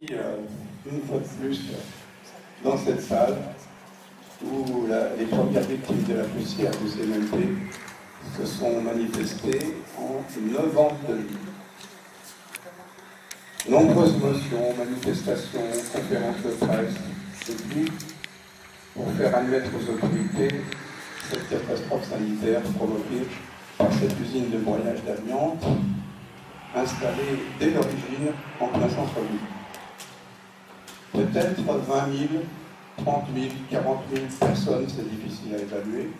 Une fois de plus dans cette salle où les premières victimes de la poussière du CMP se sont manifestées en 9 ans de vie. Nombreuses motions, manifestations, conférences de presse, et tout pour faire admettre aux autorités cette catastrophe sanitaire provoquée par cette usine de broyage d'amiante installée dès l'origine en plein centre-ville. Peut-être 20 000, 30 000, 40 000 personnes, c'est difficile à évaluer,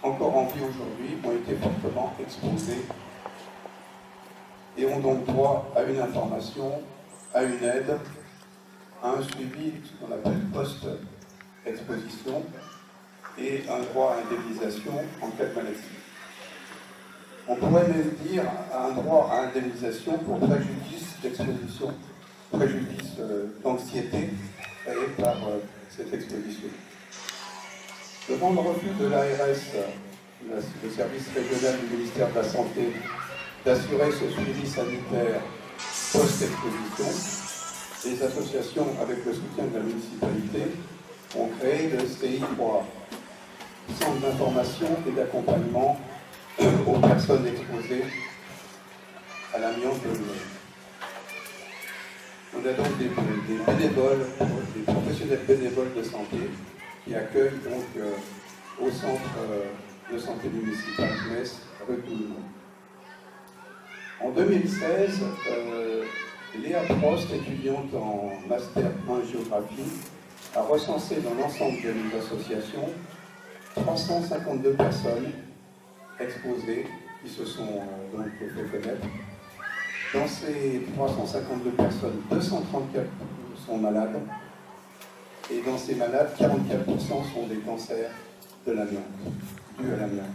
encore en vie aujourd'hui, ont été fortement exposées et ont donc droit à une information, à une aide, à un suivi, ce qu'on appelle post-exposition, et un droit à indemnisation en cas de maladie. On pourrait même dire un droit à indemnisation pour préjudice d'exposition, préjudice d'anxiété créé par cette exposition. Devant le refus de l'ARS, le service régional du ministère de la Santé, d'assurer ce suivi sanitaire post-exposition, les associations, avec le soutien de la municipalité, ont créé le CI3, Centre d'information et d'accompagnement aux personnes exposées à l'amiante de l'eau. On a donc des bénévoles, des professionnels bénévoles de santé qui accueillent donc au centre de santé municipal Metz, rue Toulon. En 2016, Léa Prost, étudiante en Master 1 Géographie, a recensé dans l'ensemble de nos associations 352 personnes exposées qui se sont donc fait connaître. Dans ces 352 personnes, 234 sont malades, et dans ces malades, 44% sont des cancers de l'amiante, dus à l'amiante.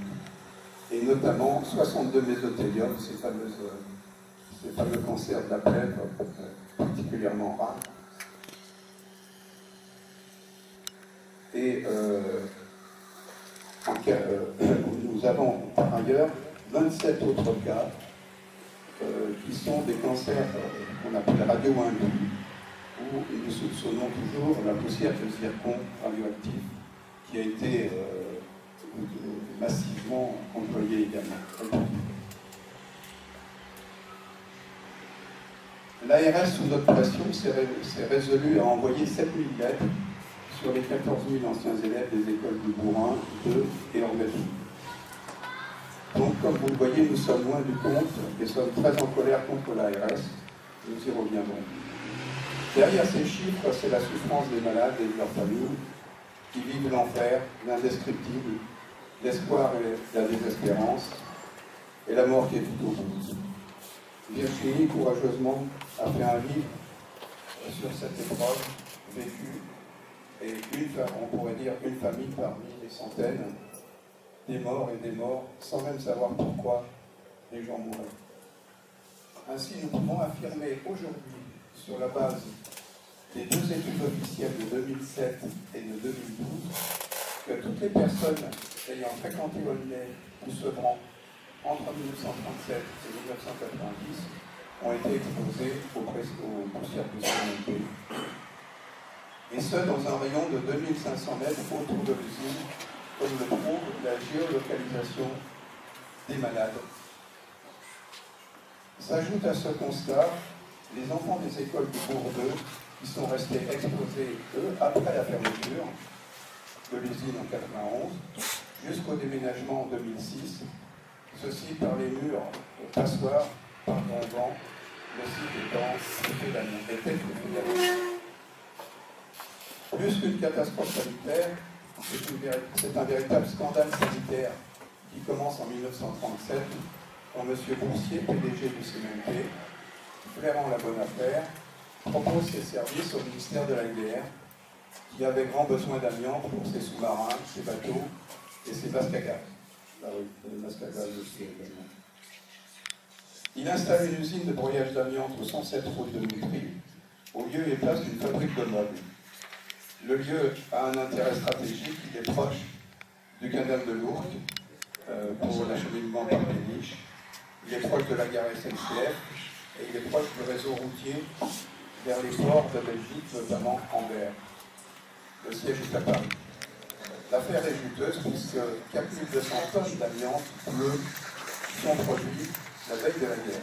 Et notamment 62 mésothélium, ces fameux cancers de la plèvre particulièrement rares. Et nous avons par ailleurs 27 autres cas qui sont des cancers qu'on appelle radio-induits, où nous soupçonnons toujours la poussière de zircon radioactif qui a été massivement employée également. L'ARS, sous notre pression, s'est résolu à envoyer 7000 lettres sur les 14 000 anciens élèves des écoles du Bourrin, de et Ormélie. Donc, comme vous le voyez, nous sommes loin du compte et sommes très en colère contre l'ARS. Nous y reviendrons. Derrière ces chiffres, c'est la souffrance des malades et de leurs familles qui vivent l'enfer, l'indescriptible, l'espoir et la désespérance, et la mort qui est tout au bout. Virginie, courageusement, a fait un livre sur cette épreuve vécue, et on pourrait dire une famille parmi des centaines, des morts et des morts, sans même savoir pourquoi les gens mouraient. Ainsi, nous pouvons affirmer aujourd'hui, sur la base des 2 études officielles de 2007 et de 2012, que toutes les personnes ayant fréquenté Aulnay ou Sevran entre 1937 et 1990 ont été exposées aux poussières du CMP. Et ce, dans un rayon de 2500 mètres autour de l'usine, comme le prouve la géolocalisation des malades. S'ajoute à ce constat les enfants des écoles du Bourg-2 qui sont restés exposés, eux, après la fermeture de l'usine en 91, jusqu'au déménagement en 2006, ceci par les murs passoires, par grand vent, le site étant fait d'amiante. Plus qu'une catastrophe sanitaire, c'est un véritable scandale sanitaire qui commence en 1937, quand M. Boursier, PDG du CMP, flairant la bonne affaire, propose ses services au ministère de la Guerre, qui avait grand besoin d'amiante pour ses sous-marins, ses bateaux et ses masques à gaz. Ah oui, les masques à gaz aussi également. Il installe une usine de broyage d'amiante au 107 route de Moutry, au lieu et place d'une fabrique de meubles. Le lieu a un intérêt stratégique, il est proche du canal de Lourdes pour l'acheminement par péniche, il est proche de la gare SNCF et il est proche du réseau routier vers les ports de Belgique, notamment Anvers. Le siège est à Paris. L'affaire est juteuse puisque 4200 tonnes d'amiante bleue sont produites la veille de la guerre.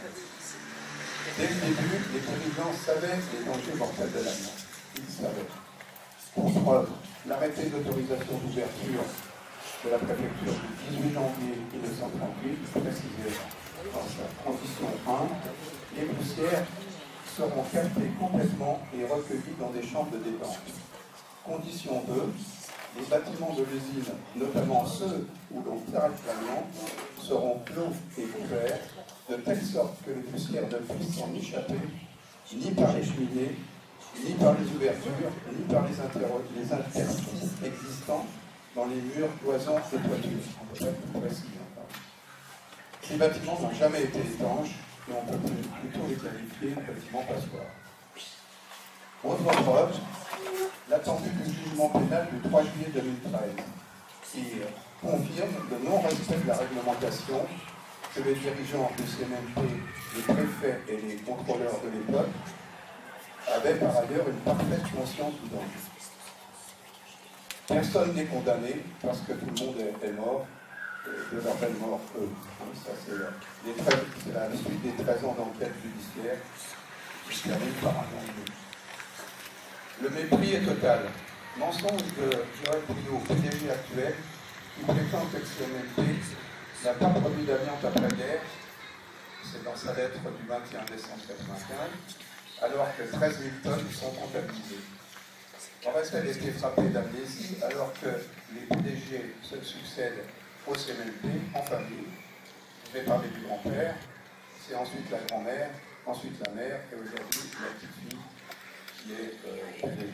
Dès le début, les dirigeants savaient les dangers mortels de l'amiante. Ils savaient. Pour preuve, l'arrêté d'autorisation d'ouverture de la préfecture du 18 janvier 1938 précisait dans sa condition 1, les poussières seront captées complètement et recueillies dans des chambres de détente. Condition 2, les bâtiments de l'usine, notamment ceux où l'on traite l'amiante, seront clos et couverts de telle sorte que les poussières ne puissent s'en échapper ni par les cheminées, ni par les ouvertures, ni par les interstices existants dans les murs, cloisons et toitures. On peut être plus précis. Ces bâtiments n'ont jamais été étanches et on peut plutôt les qualifier de bâtiments passoires. Autre preuve, l'attendu du jugement pénal du 3 juillet 2013, qui confirme le non-respect de la réglementation que les dirigeants du CMMP, les préfets et les contrôleurs de l'époque avaient par ailleurs une parfaite conscience du danger. Personne n'est condamné parce que tout le monde est mort, de leur belle mort, eux. Ça, c'est la suite des 13 ans d'enquête judiciaire qui se termine par un non-lieu. Le mépris est total. Mensonge de Joël Brio, PDG actuel, qui prétend que le CMMP n'a pas produit d'amiante après-guerre, c'est dans sa lettre du 21 décembre 1995, alors que 13 000 tonnes sont comptabilisées. En reste, elle était frappée d'amnésie, alors que les PDG se succèdent au CMMP en famille. Je vais parler du grand-père, c'est ensuite la grand-mère, ensuite la mère, et aujourd'hui la petite fille qui est PDG.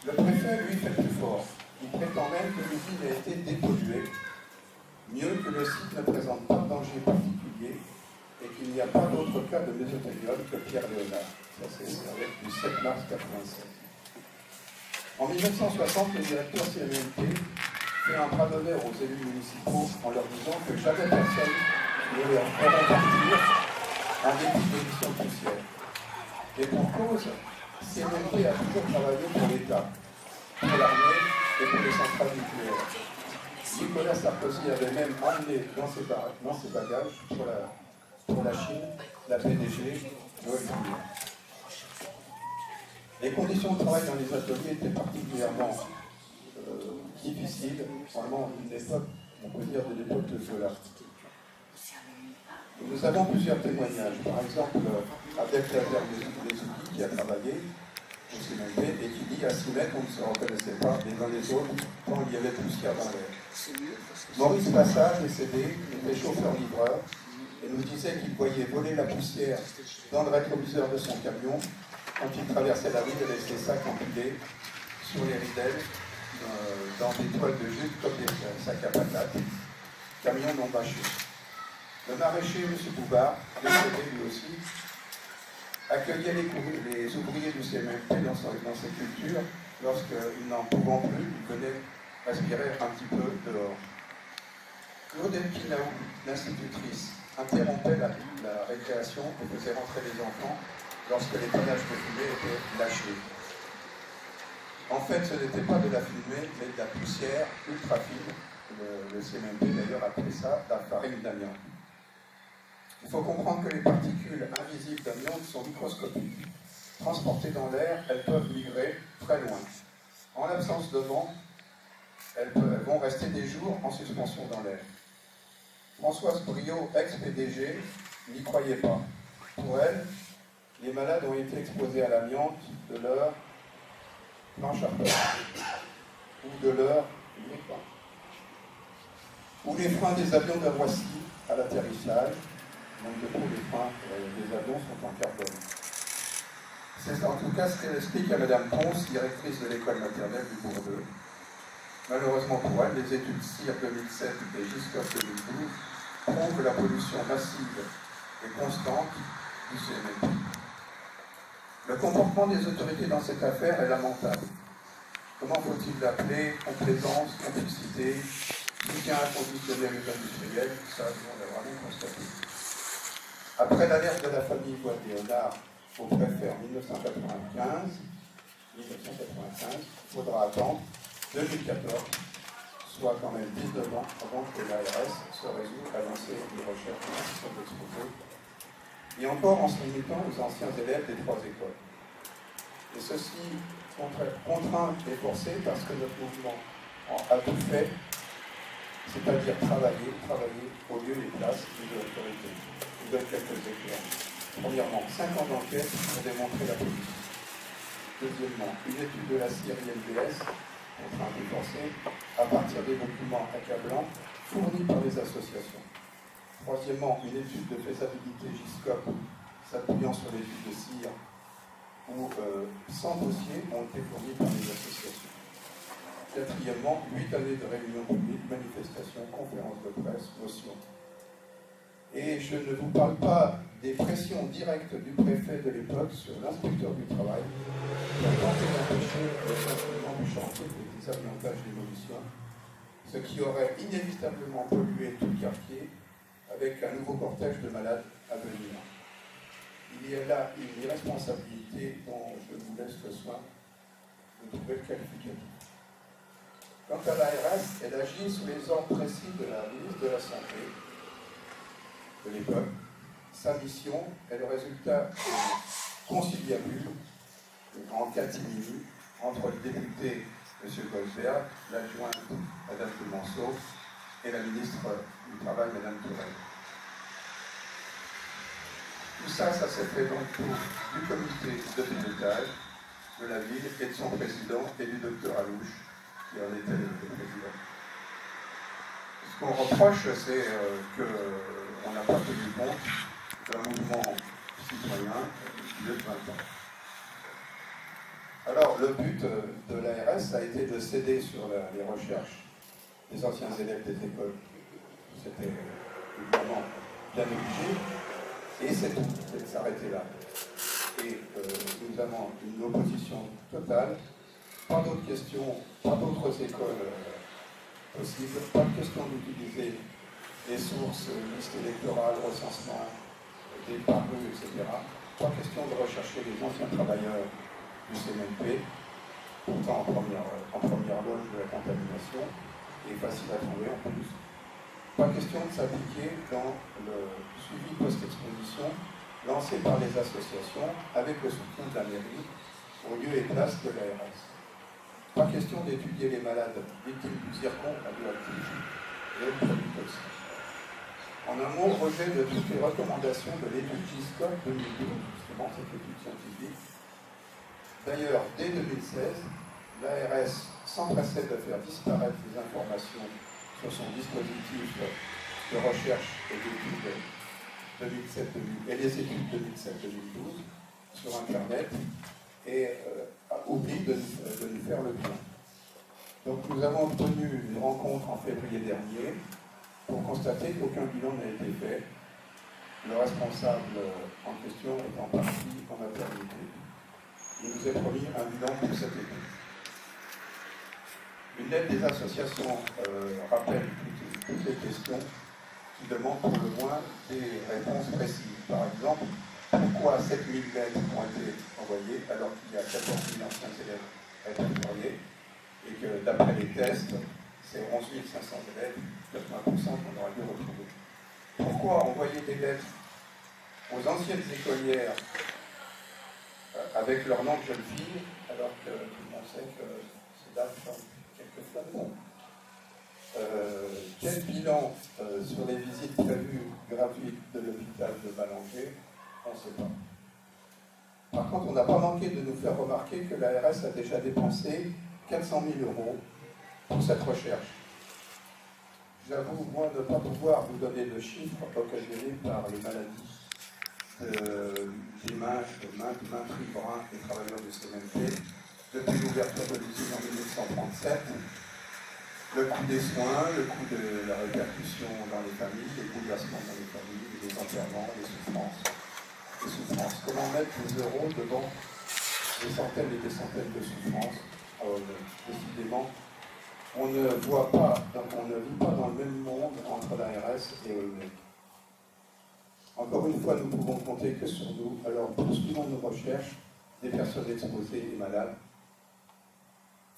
Le préfet, lui, fait plus fort. Il prétend même que l'usine a été dépolluée, mieux que le site ne présente pas de danger particulier et qu'il n'y a pas d'autre cas de mésothélium que Pierre Léonard. Ça, c'est la lettre du 7 mars 1987. En 1960, le directeur CMMP fait un bras d'honneur aux élus municipaux en leur disant que jamais personne ne les ferait partir en dépit de l'émission de poussière. Et pour cause, CMMP a toujours travaillé pour l'État, pour l'armée et pour les centrales nucléaires. Nicolas Sarkozy avait même emmené dans ses bagages pour la Chine la PDG Joël Brio. Les conditions de travail dans les ateliers étaient particulièrement difficiles, vraiment une époque, on peut dire de l'époque de Zola. Nous avons plusieurs témoignages, par exemple avec l'affaire des outils qui a travaillé au CMMP et qui dit à 6 mètres on ne se reconnaissait pas les uns les autres quand il y avait poussière dans l'air. Maurice Passage, décédé, était chauffeur-livreur et nous disait qu'il voyait voler la poussière dans le rétroviseur de son camion quand il traversait la rue et laissait ça empilés sur les ridelles dans des toiles de jute comme des sacs à patates, camion non bâché. Le maraîcher, M. Bouvard, décédé lui aussi, accueillait les ouvriers du CMMP dans ses cultures lorsqu'ils n'en pouvant plus, ils venaient respirer un petit peu dehors. Claude Elkinaou, l'institutrice, interrompait la récréation et faisait rentrer les enfants lorsque les panaches de fumée étaient lâchés. En fait, ce n'était pas de la fumée, mais de la poussière ultra fine. Le CMMP d'ailleurs appelait ça la farine d'amiante. Il faut comprendre que les particules invisibles d'amiante sont microscopiques. Transportées dans l'air, elles peuvent migrer très loin. En l'absence de vent, elles vont rester des jours en suspension dans l'air. Françoise Brio, ex-PDG, n'y croyait pas. Pour elle, les malades ont été exposés à l'amiante de leur planche à peur, ou de leur ou les freins des avions de Roissy à l'atterrissage. Donc de coup, les freins des avions sont en carbone. C'est en tout cas ce qu'elle explique à Mme Ponce, directrice de l'école maternelle du Bourdeau. Malheureusement pour elle, les études CIR 2007 et GISCOS 2012 prouvent la pollution massive et constante du CMMP. Le comportement des autorités dans cette affaire est lamentable. Comment faut-il l'appeler? Complaisance, complicité, soutien inconditionnel aux industriels, ça, on l'a vraiment constaté. Après l'alerte de la famille Bois-Léonard au préfet en 1995, il faudra attendre 2014, soit quand même 19 ans avant que l'ARS se résout à lancer des recherches en système d'exposé, et encore en se limitant aux anciens élèves des 3 écoles. Et ceci contraint et forcé parce que notre mouvement a tout fait, c'est-à-dire travailler au lieu et place de l'autorité. Je vous donne quelques exemples. Premièrement, 5 ans d'enquête pour démontrer la politique. Deuxièmement, une étude de la CIRI-LBS, contrainte et forcée, à partir des documents accablants fournis par les associations. Troisièmement, une étude de faisabilité GISCOP s'appuyant sur l'étude de CIR, où 100 dossiers ont été fournis par les associations. Quatrièmement, 8 années de réunions publiques, manifestations, conférences de presse, motions. Et je ne vous parle pas des pressions directes du préfet de l'époque sur l'inspecteur du travail qui a tenté d'empêcher le lancement du chantier des désamiantages démolition, ce qui aurait inévitablement pollué tout le quartier avec un nouveau cortège de malades à venir. Il y a là une irresponsabilité dont je vous laisse le soin de trouver le qualificatif. Quant à l'ARS, elle agit sous les ordres précis de la ministre de la Santé de l'époque. Sa mission est le résultat conciliabule en catimini entre le député M. Goldberg, l'adjointe Mme Clemenceau et la ministre du Travail, Mme Tourelle. Tout ça, ça s'est fait dans le cours du comité de pilotage de la ville et de son président et du docteur Alouche, qui en était le président. Ce qu'on reproche, c'est qu'on n'a pas tenu compte d'un mouvement citoyen de 20 ans. Alors, le but de l'ARS a été de céder sur les recherches des anciens élèves des écoles. C'était évidemment bien obligé. Et c'est tout, c'est de s'arrêter là. Et nous avons une opposition totale, pas d'autres questions, pas d'autres écoles possibles, pas de question d'utiliser les sources, listes électorales, recensement, des parus, etc. Pas question de rechercher les anciens travailleurs du CNP, pourtant en première loge de la contamination, et facile à trouver en plus. Pas question de s'appliquer dans le suivi post-exposition lancé par les associations avec le soutien de la mairie au lieu et place de l'ARS. Pas question d'étudier les malades victimes du zircon radioactif et autres produits toxiques. En un mot, rejet de toutes les recommandations de l'étude GISCOP 2012, justement cette étude scientifique. D'ailleurs, dès 2016, l'ARS s'empressait de faire disparaître les informations sur son dispositif de recherche et d'études 2007-2012 et les études 2007-2012 sur Internet et oublie de nous faire le bilan. Donc nous avons obtenu une rencontre en février dernier pour constater qu'aucun bilan n'a été fait, le responsable en question étant parti en maternité. Il nous est promis un bilan pour cet été. Une lettre des associations rappelle toutes les questions qui demandent pour le moins des réponses précises. Par exemple, pourquoi 7000 lettres ont été envoyées alors qu'il y a 14 000 anciens élèves répertoriés et que d'après les tests, c'est 11 500 élèves, 80% qu'on aurait dû retrouver. Pourquoi envoyer des lettres aux anciennes écolières avec leur nom de jeune fille alors que tout le monde sait que ces dates changent quelques fois. Quel bilan sur les visites prévues gratuites de l'hôpital de Ballanger? On ne sait pas. Par contre, on n'a pas manqué de nous faire remarquer que l'ARS a déjà dépensé 400 000 € pour cette recherche. J'avoue, moi, ne pas pouvoir vous donner de chiffres occasionnés par les maladies des mains Brun et travailleurs du CNP depuis l'ouverture de l'usine en 1937. Le coût des soins, le coût de la répercussion dans les familles, les bouleversements dans les familles, les enterrements, les souffrances. Comment mettre les euros devant des centaines et des centaines de souffrances? Décidément, on ne voit pas, on ne vit pas dans le même monde entre l'ARS et ONU. Encore une fois, nous pouvons compter que sur nous. Alors, poursuivons nos recherches des personnes exposées et malades.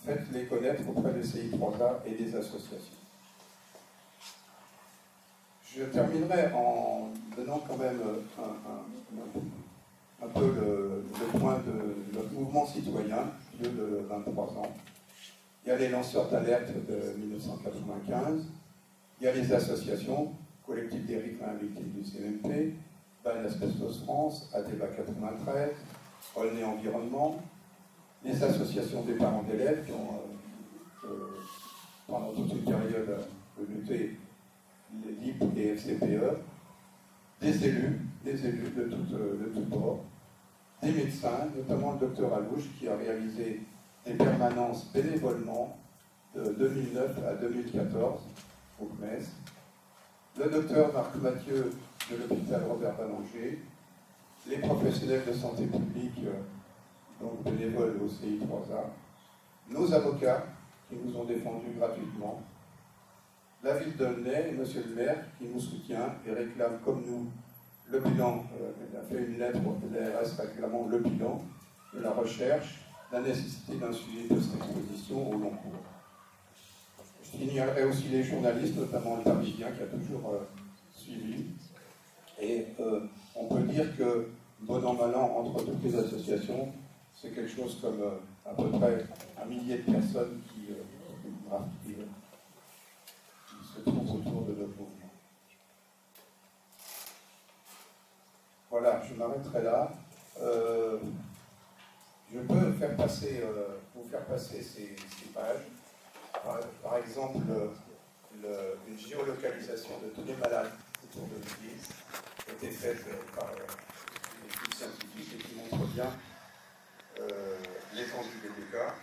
Faites-les connaître auprès des CI3A et des associations. Je terminerai en donnant quand même un peu le point de notre mouvement citoyen, vieux de 23 ans. Il y a les lanceurs d'alerte de 1995, il y a les associations, Collectif des riverains victimes du CMP, Ban Asbestos France, ADEBA 93, Aulnay Environnement, les associations des parents d'élèves qui ont, pendant toute une période, lutté, les LIP et FCPE, des élus de tout bord, des médecins, notamment le docteur Alouche qui a réalisé des permanences bénévolement de 2009 à 2014 au CNES, le docteur Marc Mathieu de l'hôpital Robert Ballanger, les professionnels de santé publique, donc bénévoles au CI3A, nos avocats qui nous ont défendus gratuitement, la ville d'Aulnay et monsieur le maire qui nous soutient et réclame comme nous le bilan, il a fait une lettre au l'ARS réclamant le bilan de la recherche, la nécessité d'un suivi de cette exposition au long cours. Je signerai aussi les journalistes, notamment le Parisien qui a toujours suivi. Et on peut dire que, bon an, mal an, entre toutes les associations, c'est quelque chose comme à peu près 1 millier de personnes qui se trouvent autour de notre mouvement. Voilà, je m'arrêterai là. Je peux vous faire passer ces pages. Par exemple, une géolocalisation de tous les malades autour de l'église a été faite par une équipe scientifique et qui montre bien l'étendue des dégâts.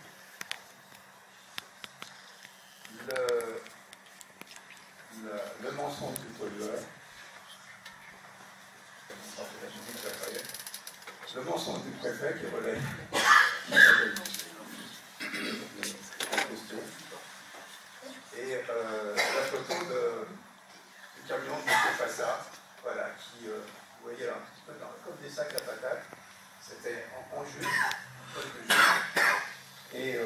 Le mensonge du pollueur. Le mensonge du préfet qui relève la question. Et la photo du camion de M. Fassa, voilà, qui, vous voyez là, un petit peu comme des sacs à patates, c'était en juin, et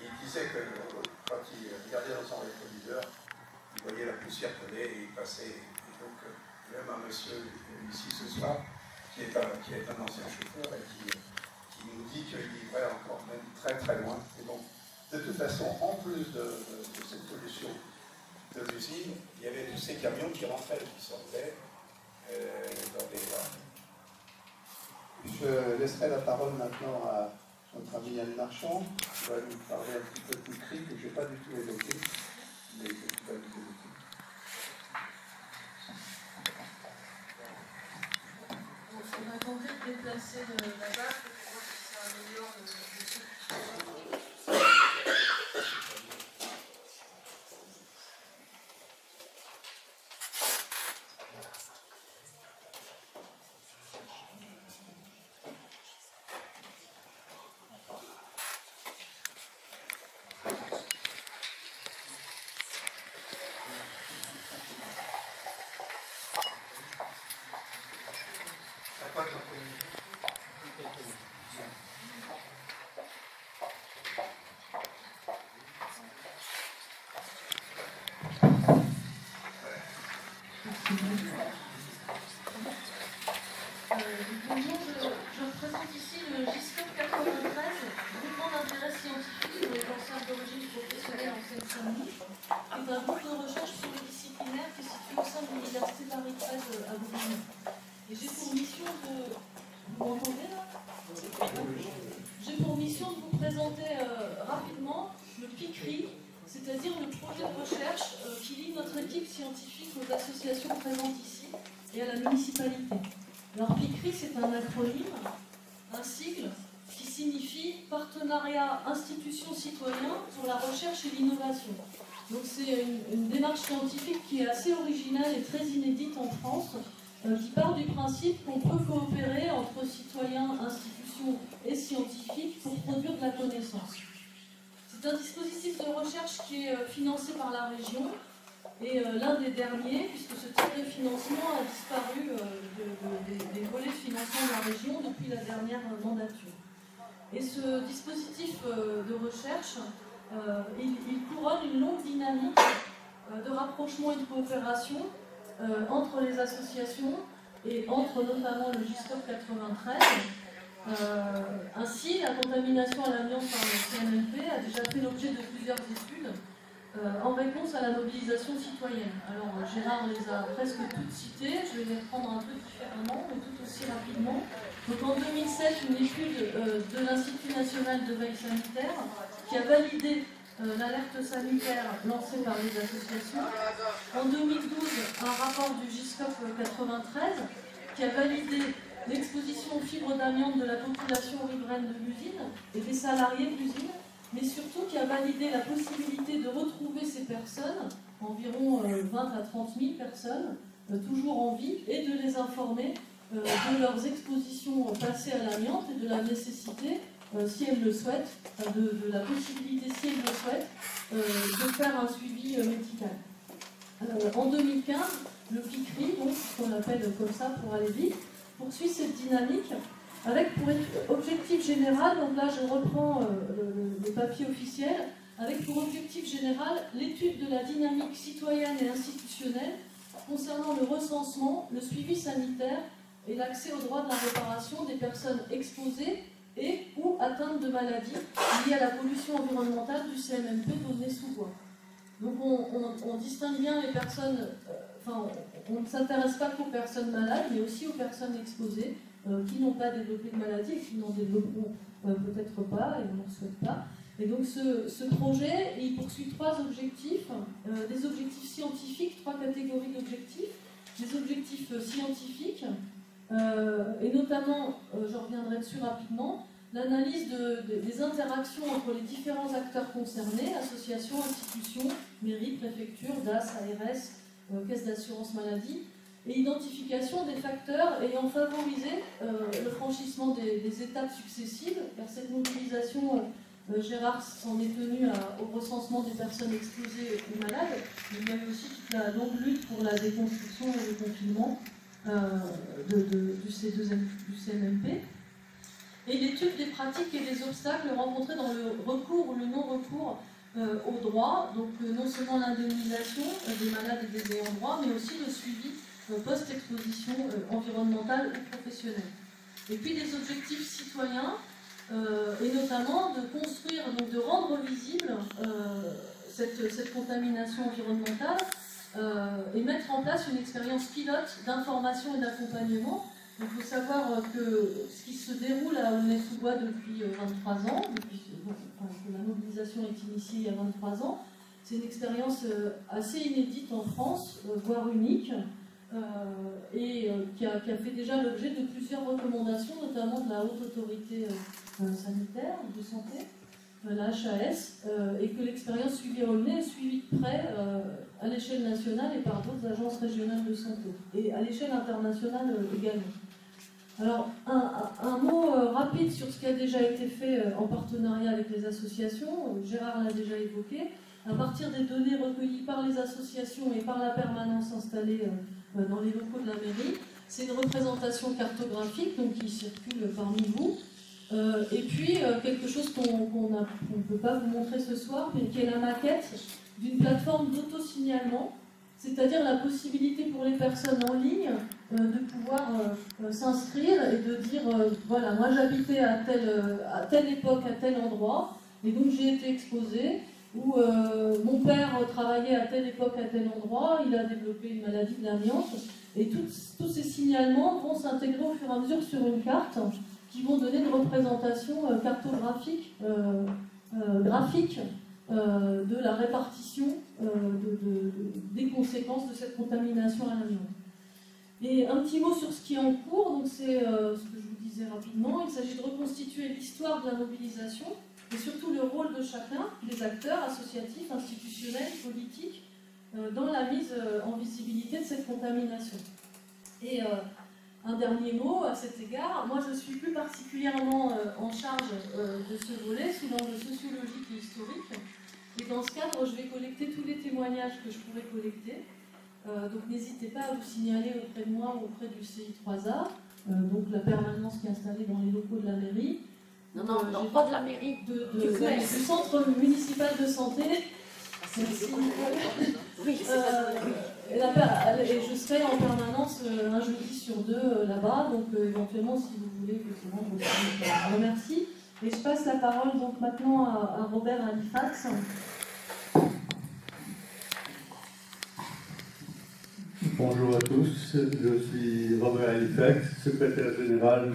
il disait que quand il regardait dans son rétroviseur, il voyait la poussière coller et il passait. Et donc, même un monsieur ici ce soir, qui est un ancien chauffeur et qui nous dit qu'il vivrait encore même très très loin. Et donc, de toute façon, en plus de cette pollution de l'usine, il y avait tous ces camions qui rentraient et qui sortaient dans des voies. Je laisserai la parole maintenant à notre ami Yann Marchand, qui va nous parler un petit peu du prix que je n'ai pas du tout évoqué, mais que tu vas nous évoquer. On a tenté de déplacer la barre pour voir si ça améliore le son. Je présente ici le GISCOP 93, groupement d'intérêt scientifique sur les cancers d'origine professionnelle en Seine-Saint-Denis, qui est un groupe de recherche pluridisciplinaire qui est situé au sein de l'Université Paris 13 à Bourgogne. Et j'ai pour mission de... Vous m'entendez là ? J'ai pour mission de vous présenter rapidement le PICRI, c'est-à-dire le projet de recherche qui lie notre équipe scientifique aux associations présentes ici et à la municipalité. Alors PICRI, c'est un acronyme, un sigle qui signifie Partenariat Institutions Citoyens pour la Recherche et l'Innovation. Donc c'est une démarche scientifique qui est assez originale et très inédite en France, qui part du principe qu'on peut coopérer entre citoyens, institutions et scientifiques pour produire de la connaissance. C'est un dispositif de recherche qui est financé par la région Et l'un des derniers, puisque ce type de financement a disparu des volets de financement de la région depuis la dernière mandature. Et ce dispositif de recherche, il couronne une longue dynamique de rapprochement et de coopération entre les associations et entre notamment le GISCOP 93. Ainsi, la contamination à l'amiante par le CMMP a déjà fait l'objet de plusieurs études en réponse à la mobilisation citoyenne. Alors Gérard les a presque toutes citées, je vais les reprendre un peu différemment, mais tout aussi rapidement. Donc en 2007, une étude de l'Institut national de veille sanitaire qui a validé l'alerte sanitaire lancée par les associations. En 2012, un rapport du GISCOP 93 qui a validé l'exposition aux fibres d'amiante de la population riveraine de l'usine et des salariés de l'usine, mais surtout qui a validé la possibilité de retrouver ces personnes, environ 20 à 30 000 personnes, toujours en vie, et de les informer de leurs expositions passées à l'amiante et de la nécessité, si elles le souhaitent, de la possibilité, si elles le souhaitent, de faire un suivi médical. En 2015, le PICRI, donc, qu'on appelle comme ça pour aller vite, poursuit cette dynamique avec pour objectif général, donc là je reprends le papier officiel, avec pour objectif général l'étude de la dynamique citoyenne et institutionnelle concernant le recensement, le suivi sanitaire et l'accès au droit de la réparation des personnes exposées et ou atteintes de maladies liées à la pollution environnementale du CMMP d'Aulnay-sous-Bois. Donc on distingue bien les personnes, on ne s'intéresse pas qu'aux personnes malades, mais aussi aux personnes exposées qui n'ont pas développé de maladie et qui n'en développeront peut-être pas et on n'en souhaite pas. Et donc ce projet, il poursuit trois objectifs, des objectifs scientifiques, trois catégories d'objectifs, des objectifs scientifiques, et notamment, je reviendrai dessus rapidement, l'analyse des interactions entre les différents acteurs concernés, associations, institutions, mairies, préfectures, DAS, ARS, caisse d'assurance maladie, et identification des facteurs ayant favorisé le franchissement des étapes successives vers cette mobilisation. Gérard s'en est tenu au recensement des personnes exposées ou malades, mais il y a eu aussi toute la longue lutte pour la déconstruction et le confinement du CMMP. Et l'étude des pratiques et des obstacles rencontrés dans le recours ou le non-recours au droit, donc non seulement l'indemnisation des malades et des ayants droit, mais aussi le suivi post-exposition environnementale ou professionnelle. Et puis des objectifs citoyens, et notamment de construire, donc de rendre visible cette contamination environnementale et mettre en place une expérience pilote d'information et d'accompagnement. Il faut savoir que ce qui se déroule à Aulnay-sous-Bois depuis 23 ans, que la mobilisation est initiée il y a 23 ans, c'est une expérience assez inédite en France, voire unique, et qui a fait déjà l'objet de plusieurs recommandations, notamment de la Haute Autorité sanitaire de santé, la HAS, et que l'expérience suivie à Aulnay est suivie de près à l'échelle nationale et par d'autres agences régionales de santé, et à l'échelle internationale également. Alors, un mot rapide sur ce qui a déjà été fait en partenariat avec les associations. Gérard l'a déjà évoqué. À partir des données recueillies par les associations et par la permanence installée dans les locaux de la mairie, c'est une représentation cartographique donc, qui circule parmi vous. Et puis, quelque chose qu'on ne peut pas vous montrer ce soir, mais qui est la maquette d'une plateforme d'autosignalement, c'est-à-dire la possibilité pour les personnes en ligne de pouvoir s'inscrire et de dire voilà, moi j'habitais à telle époque, à tel endroit, et donc j'ai été exposé, ou mon père travaillait à telle époque, à tel endroit, il a développé une maladie de l'amiante, et tous ces signalements vont s'intégrer au fur et à mesure sur une carte qui vont donner une représentation cartographique, graphique, de la répartition des conséquences de cette contamination à l'amiante. Et un petit mot sur ce qui est en cours, donc c'est ce que je vous disais rapidement, il s'agit de reconstituer l'histoire de la mobilisation et surtout le rôle de chacun, des acteurs associatifs, institutionnels, politiques, dans la mise en visibilité de cette contamination. Et un dernier mot à cet égard, moi je suis plus particulièrement en charge de ce volet sous l'angle sociologique et historique. Et dans ce cadre, je vais collecter tous les témoignages que je pourrais collecter. Donc n'hésitez pas à vous signaler auprès de moi ou auprès du CI3A, donc la permanence qui est installée dans les locaux de la mairie. Non, pas de la mairie. Du centre municipal de santé. Oui, et je serai en permanence un jeudi sur 2 là-bas, donc éventuellement si vous voulez vous rendre aussi, je vous remercie. Et je passe la parole donc maintenant à Robert Halifax. Bonjour à tous, je suis Robert Halifax, secrétaire général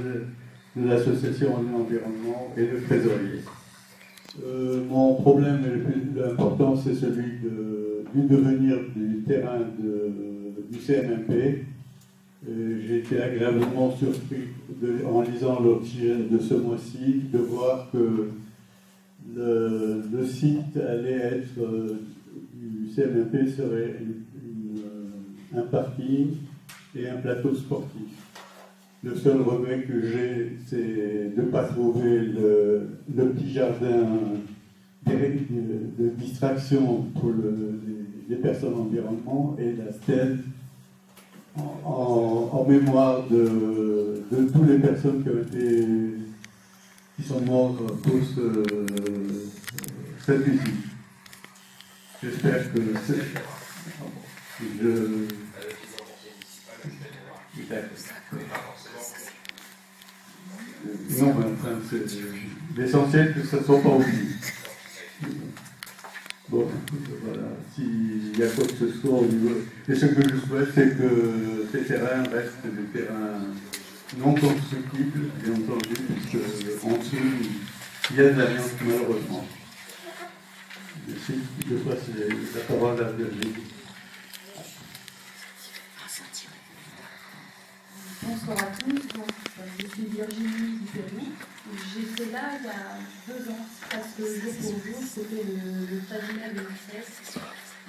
de l'association Environnement et le trésorier. Mon problème le plus important, c'est celui du devenir du terrain du CMMP. J'ai été agréablement surpris en lisant l'Oxygène de ce mois-ci de voir que le site allait être du CMMP serait un parking et un plateau sportif. Le seul regret que j'ai, c'est de ne pas trouver le petit jardin de distraction pour les personnes environnement et la stèle en mémoire de toutes les personnes qui sont mortes pour cette usine. J'espère que non, mais enfin, c'est l'essentiel que ça ne soit pas oublié. Bon, voilà, s'il y a quoi que ce soit au niveau. Et ce que je souhaite, c'est que ces terrains restent des terrains non constructibles, bien entendu, puisque en dessous, il y a de l'amiante, malheureusement. Merci. Je passe la parole à Virginie. Bonsoir à tous, donc, je suis Virginie du Pérou. J'étais là il y a 2 ans, parce que jour pour jour, c'était le 13 mai 2016.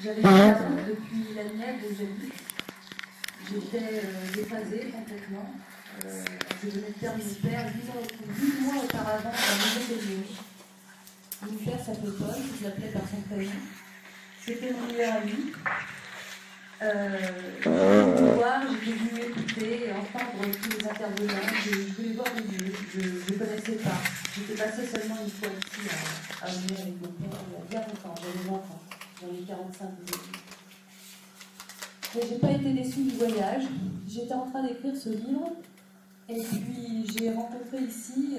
J'avais la route depuis la Nièvre où j'habite. J'étais déphasée complètement. Je venais de perdre mon père 8 mois auparavant dans le milieu des Mon père s'appelait Paul, je l'appelais par son prénom. C'était mon meilleur ami. J'ai voulu écouter et entendre tous les intervenants. Je voulais voir les lieux. Je ne connaissais pas. J'étais passée seulement une fois ici à venir avec mon père il y a bien longtemps. J'avais 20 ans. J'en ai 45 aujourd'hui. Mais je n'ai pas été déçue du voyage. J'étais en train d'écrire ce livre. Et puis j'ai rencontré ici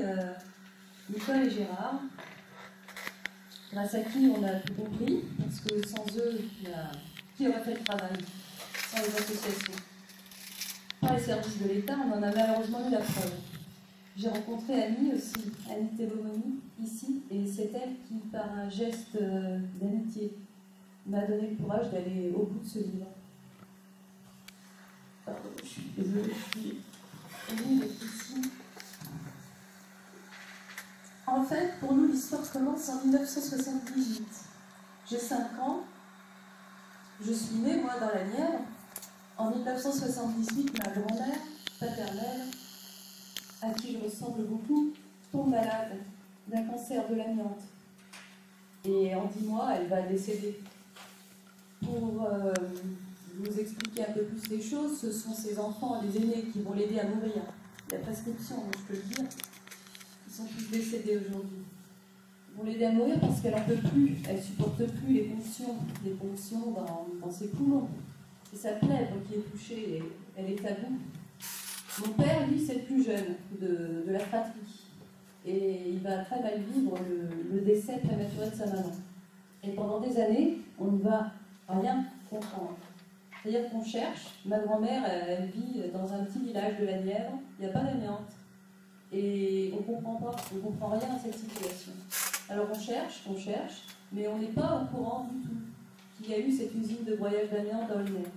Nicole et Gérard. Grâce à qui on a tout compris. Parce que sans eux, qui aurait fait le travail? Sans les associations. Par les services de l'État, on en a malheureusement eu la preuve. J'ai rencontré Annie aussi, Annie Tebomoni, ici, et c'est elle qui, par un geste d'amitié, m'a donné le courage d'aller au bout de ce livre. Pardon, je suis désolée, Annie est ici. En fait, pour nous, l'histoire commence en 1978. J'ai 5 ans. Je suis née, moi, dans la Nièvre. En 1978, ma grand-mère paternelle, à qui je ressemble beaucoup, tombe malade d'un cancer de l'amiante. Et en 10 mois, elle va décéder. Pour vous expliquer un peu plus les choses, ce sont ses enfants, les aînés, qui vont l'aider à mourir. La prescription, je peux le dire, ils sont tous décédés aujourd'hui. Ils vont l'aider à mourir parce qu'elle n'en peut plus, elle ne supporte plus les ponctions dans ses poumons. C'est sa plèvre qui est touchée, et elle est à bout. Mon père, lui, c'est le plus jeune de la fratrie. Et il va très mal vivre le décès prématuré de sa maman. Et pendant des années, on ne va rien comprendre. C'est-à-dire qu'on cherche, ma grand-mère, elle vit dans un petit village de la Nièvre, il n'y a pas d'amiante. Et on ne comprend pas, on ne comprend rien à cette situation. Alors on cherche, mais on n'est pas au courant du tout qu'il y a eu cette usine de broyage d'amiante dans le Nièvre.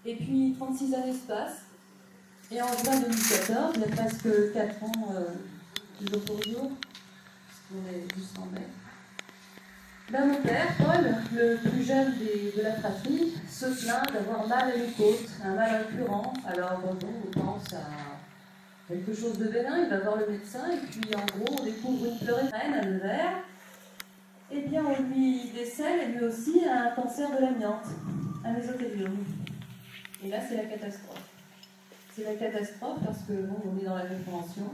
Et puis 36 années se passent, et en juin 2014, il y a presque 4 ans, jour pour jour, puisqu'on est juste en mai, mon père, Paul, le plus jeune de la fratrie, se plaint d'avoir mal à une côte, un mal récurrent. Alors bon, on pense à quelque chose de bénin, il va voir le médecin, et puis en gros, on découvre une pleurée reine à Nevers. eh bien, on lui décèle lui aussi un cancer de l'amiante, un mésothéliome. Et là, c'est la catastrophe. C'est la catastrophe parce que bon, on est dans la prévention.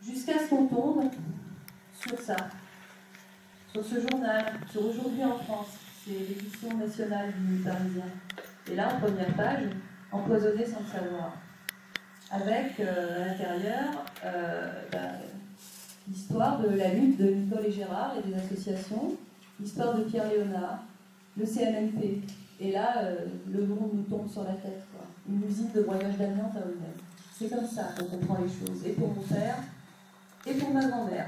Jusqu'à ce qu'on tombe sur ça, sur ce journal, sur Aujourd'hui en France. C'est l'édition nationale du Parisien. Et là, en première page, empoisonné sans le savoir. Avec à l'intérieur l'histoire de la lutte de Nicole et Gérard et des associations, l'histoire de Pierre Léonard, le CMNP. Et là, le monde nous tombe sur la tête, quoi. Une usine de broyage d'amiante à eux-mêmes. C'est comme ça qu'on comprend les choses, et pour mon père, et pour ma grand-mère.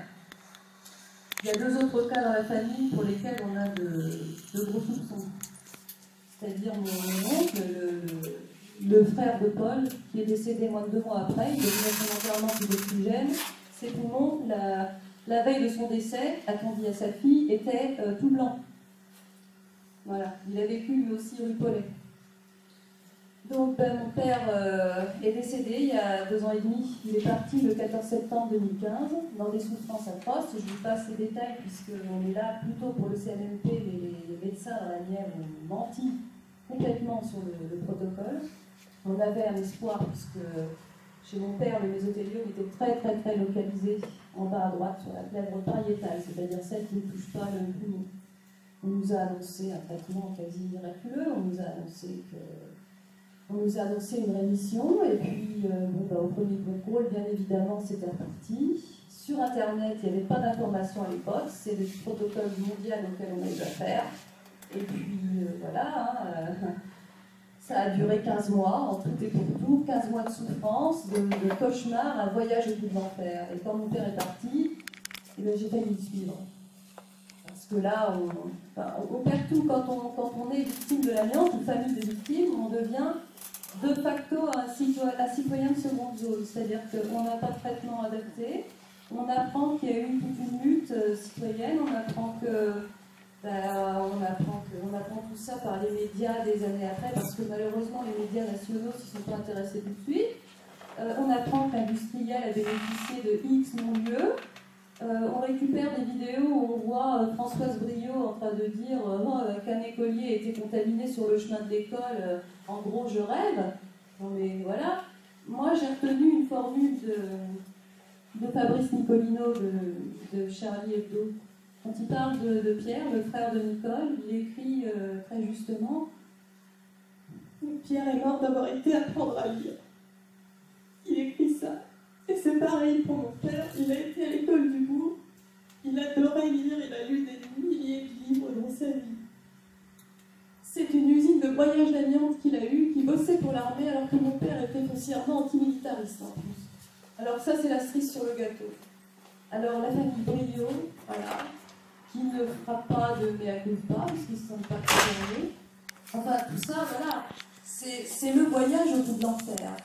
Il y a 2 autres cas dans la famille pour lesquels on a de gros soupçons. C'est-à-dire mon oncle, le frère de Paul, qui est décédé moins de 2 mois après, il a eu son enterrement sous oxygène. Ses poumons, la veille de son décès, a-t-on dit à sa fille, était tout blanc. Voilà, il a vécu lui aussi rue Paulet. Donc mon père est décédé il y a 2 ans et demi. Il est parti le 14 septembre 2015 dans des souffrances atroces. Je vous passe les détails puisqu'on est là plutôt pour le CNMP. Les médecins à la Nièvre ont menti complètement sur le protocole. On avait un espoir puisque chez mon père, le mésothéliome était très localisé en bas à droite sur la lèvre pariétale, c'est-à-dire celle qui ne touche pas le poumon. On nous a annoncé un traitement quasi miraculeux, on nous a annoncé une rémission, et puis au premier contrôle, bien évidemment, c'était reparti. Sur Internet, il n'y avait pas d'information à l'époque, c'est le protocole mondial auquel on a eu affaire. Et puis ça a duré 15 mois, en tout et pour tout, 15 mois de souffrance, de cauchemar, un voyage au bout de l'enfer. Et quand mon père est parti, j'ai failli le suivre. Parce que là, on perd tout. Quand on est victime de l'amiante, une famille de victimes, on devient de facto un citoyen de seconde zone. C'est-à-dire qu'on n'a pas de traitement adapté. On apprend qu'il y a eu toute une lutte citoyenne. On apprend tout ça par les médias des années après, parce que malheureusement, les médias nationaux ne s'y sont pas intéressés tout de suite. On apprend que l'industriel a bénéficié de X non-lieux. On récupère des vidéos où on voit Françoise Briot en train de dire qu'un écolier était contaminé sur le chemin de l'école. En gros, je rêve. Non mais voilà. Moi, j'ai retenu une formule de Fabrice Nicolino de Charlie Hebdo. Quand il parle de Pierre, le frère de Nicole, il écrit très justement « Pierre est mort d'avoir été apprendre à lire ». Il écrit ça. Et c'est pareil pour mon père, il a été à l'école du bourg, il adorait lire, il a lu des milliers de livres dans sa vie. C'est une usine de broyage d'amiante qu'il a eue, qui bossait pour l'armée alors que mon père était foncièrement antimilitariste en plus. Alors ça c'est la cerise sur le gâteau. Alors la famille Briot, voilà, qui ne fera pas de mea culpa, parce qu'ils ne se sentent pas concernés. Enfin tout ça, voilà, c'est le voyage au bout de l'enfer.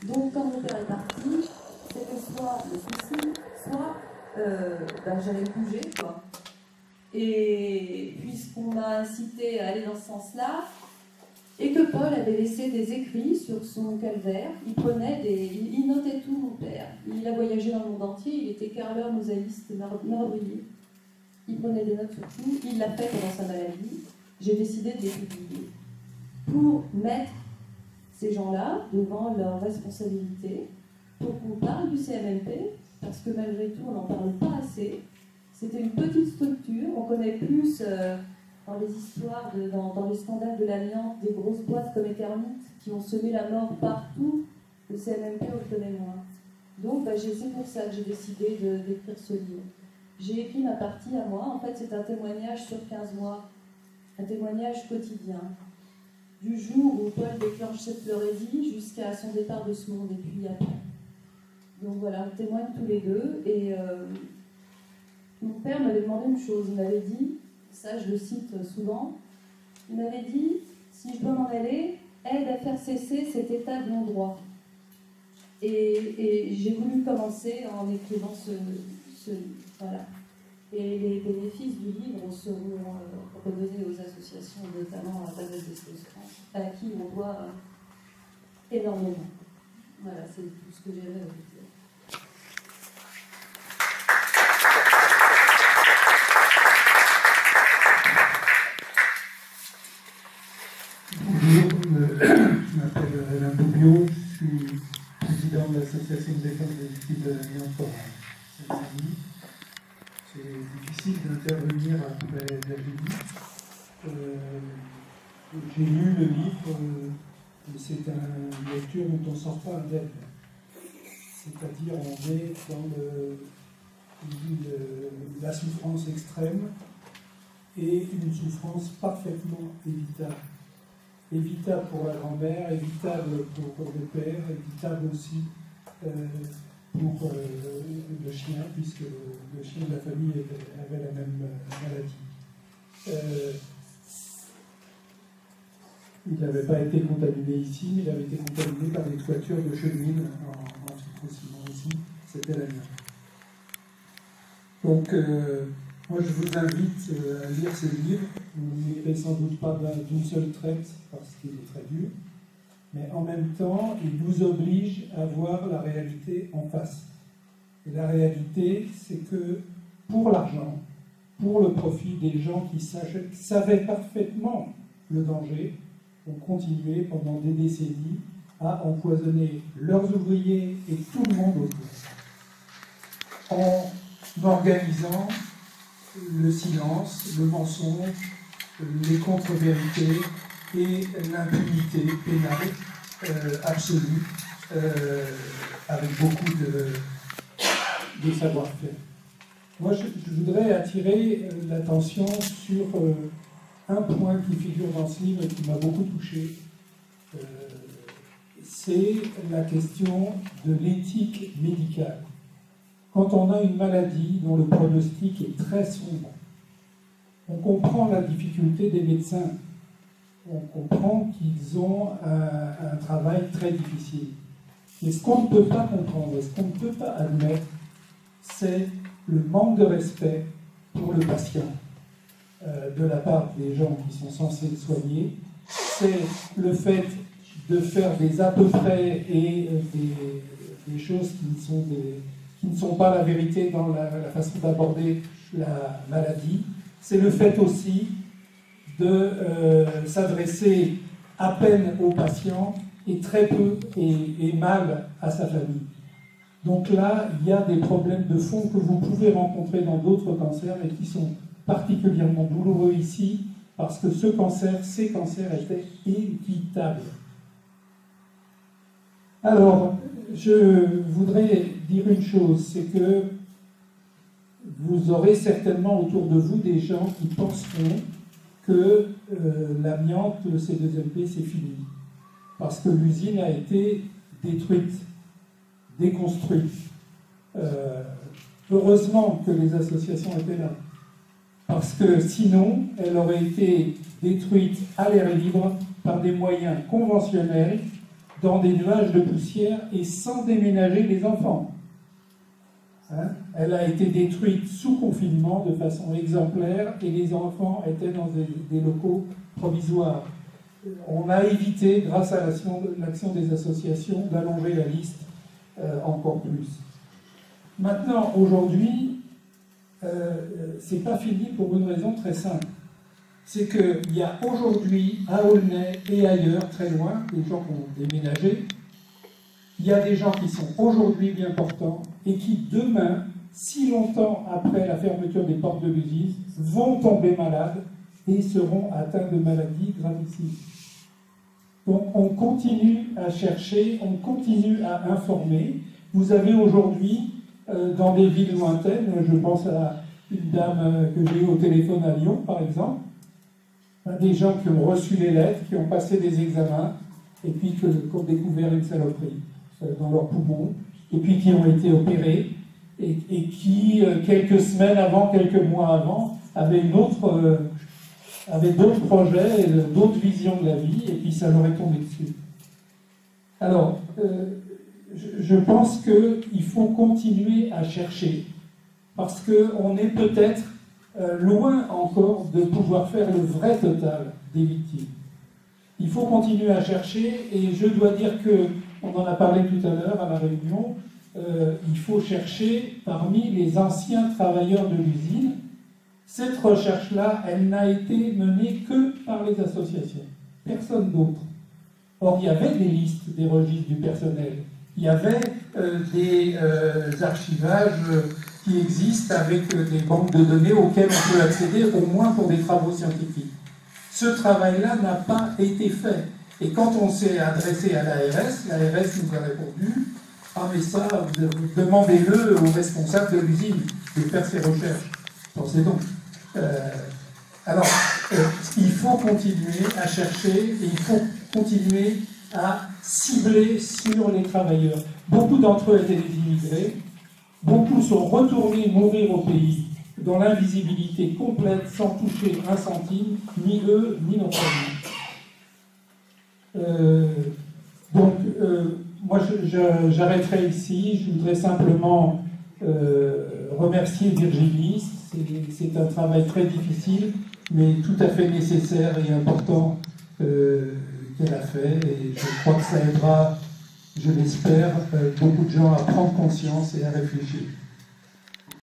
Donc quand mon père est parti, c'était soit le suicide, soit j'allais bouger, quoi. Et puisqu'on m'a incité à aller dans ce sens-là, et que Paul avait laissé des écrits sur son calvaire, il notait tout, mon père. Il a voyagé dans le monde entier, il était carreleur, mosaïste, marbrier. Il prenait des notes sur tout, il l'a fait pendant sa maladie. J'ai décidé de les publier pour mettre ces gens-là devant leurs responsabilités, pour qu'on parle du CMNP, parce que malgré tout, on n'en parle pas assez. C'était une petite structure, on connaît plus dans les histoires, dans les scandales de l'amiante, des grosses boîtes comme Eternit qui ont semé la mort partout. Le CMNP, on le connaît moins. Donc c'est pour ça que j'ai décidé d'écrire ce livre. J'ai écrit ma partie à moi, en fait c'est un témoignage sur 15 mois, un témoignage quotidien. Du jour où Paul déclenche cette pleurésie jusqu'à son départ de ce monde, et puis après. Donc voilà, on témoigne tous les deux, et mon père m'avait demandé une chose, il m'avait dit, ça je le cite souvent, il m'avait dit, si je dois m'en aller, aide à faire cesser cet état de non-droit. Et j'ai voulu commencer en écrivant ce voilà. Et les bénéfices du livre seront redonnés aux associations, notamment à Base d'Espace France, à qui on doit énormément. Voilà, c'est tout ce que j'avais à vous dire. l'association de défense des victimes de l'amiante pour Seine-Saint-Denis. C'est difficile d'intervenir après Virginie. J'ai lu le livre, c'est une lecture dont on ne sort pas indemne. C'est-à-dire, on est dans la souffrance extrême et une souffrance parfaitement évitable. Évitable pour la grand-mère, évitable pour le père, évitable aussi pour le chien, puisque le chien de la famille avait la même maladie. Il n'avait pas été contaminé ici, mais il avait été contaminé par des toitures de chemines en Suisse aussi. C'était la mienne. Donc, moi je vous invite à lire ce livre. Vous ne lirez sans doute pas d'une seule traite, parce qu'il est très dur. Mais en même temps, il vous oblige à voir la réalité en face. Et la réalité, c'est que pour l'argent, pour le profit des gens qui savaient parfaitement le danger, ont continué pendant des décennies à empoisonner leurs ouvriers et tout le monde autour, en organisant le silence, le mensonge, les contre-vérités et l'impunité pénale absolue, avec beaucoup de savoir-faire. Moi, je voudrais attirer l'attention sur un point qui figure dans ce livre et qui m'a beaucoup touché. C'est la question de l'éthique médicale. Quand on a une maladie dont le pronostic est très sombre, on comprend la difficulté des médecins. On comprend qu'ils ont un travail très difficile. Mais ce qu'on ne peut pas comprendre, ce qu'on ne peut pas admettre, c'est le manque de respect pour le patient de la part des gens qui sont censés le soigner. C'est le fait de faire des à peu près et des choses qui ne sont pas la vérité dans la façon d'aborder la maladie. C'est le fait aussi de s'adresser à peine au patient et très peu et mal à sa famille. Donc là, il y a des problèmes de fond que vous pouvez rencontrer dans d'autres cancers, mais qui sont particulièrement douloureux ici, parce que ces cancers étaient évitables. Alors, je voudrais dire une chose, c'est que vous aurez certainement autour de vous des gens qui penseront que l'amiante, le C2MP, c'est fini. Parce que l'usine a été détruite, déconstruite. Heureusement que les associations étaient là. Parce que sinon, elle aurait été détruite à l'air libre par des moyens conventionnels, dans des nuages de poussière et sans déménager les enfants. Hein? Elle a été détruite sous confinement de façon exemplaire et les enfants étaient dans des locaux provisoires. On a évité, grâce à l'action des associations, d'allonger la liste encore plus. Maintenant, aujourd'hui, c'est pas fini pour une raison très simple. C'est qu'il y a aujourd'hui, à Aulnay et ailleurs, très loin, des gens qui ont déménagé, il y a des gens qui sont aujourd'hui bien portants et qui, demain, si longtemps après la fermeture des portes de l'usine, vont tomber malades et seront atteints de maladies gravissimes. Donc on continue à chercher, on continue à informer. Vous avez aujourd'hui, dans des villes lointaines, je pense à une dame que j'ai eue au téléphone à Lyon, par exemple, des gens qui ont reçu les lettres, qui ont passé des examens, et puis qui ont découvert une saloperie dans leurs poumons, et puis qui ont été opérés, et qui, quelques semaines avant, quelques mois avant, avaient d'autres projets, d'autres visions de la vie, et puis ça leur est tombé dessus. Alors, je pense qu'il faut continuer à chercher, parce qu'on est peut-être loin encore de pouvoir faire le vrai total des victimes. Il faut continuer à chercher, et je dois dire qu'on en a parlé tout à l'heure à la réunion, il faut chercher parmi les anciens travailleurs de l'usine. Cette recherche-là, elle n'a été menée que par les associations, personne d'autre. Or, il y avait des listes des registres du personnel il y avait des archivages qui existent avec des banques de données auxquelles on peut accéder au moins pour des travaux scientifiques. Ce travail-là n'a pas été fait. Et quand on s'est adressé à l'ARS nous a répondu « Ah mais ça, demandez-le aux responsables de l'usine de faire ces recherches. » Pensez donc. Il faut continuer à chercher et il faut continuer à cibler sur les travailleurs. Beaucoup d'entre eux étaient des immigrés, beaucoup sont retournés mourir au pays dans l'invisibilité complète, sans toucher un centime, ni eux, ni nos familles. Moi j'arrêterai ici, je voudrais simplement remercier Virginie, c'est un travail très difficile, mais tout à fait nécessaire et important qu'elle a fait, et je crois que ça aidera, je l'espère, beaucoup de gens à prendre conscience et à réfléchir.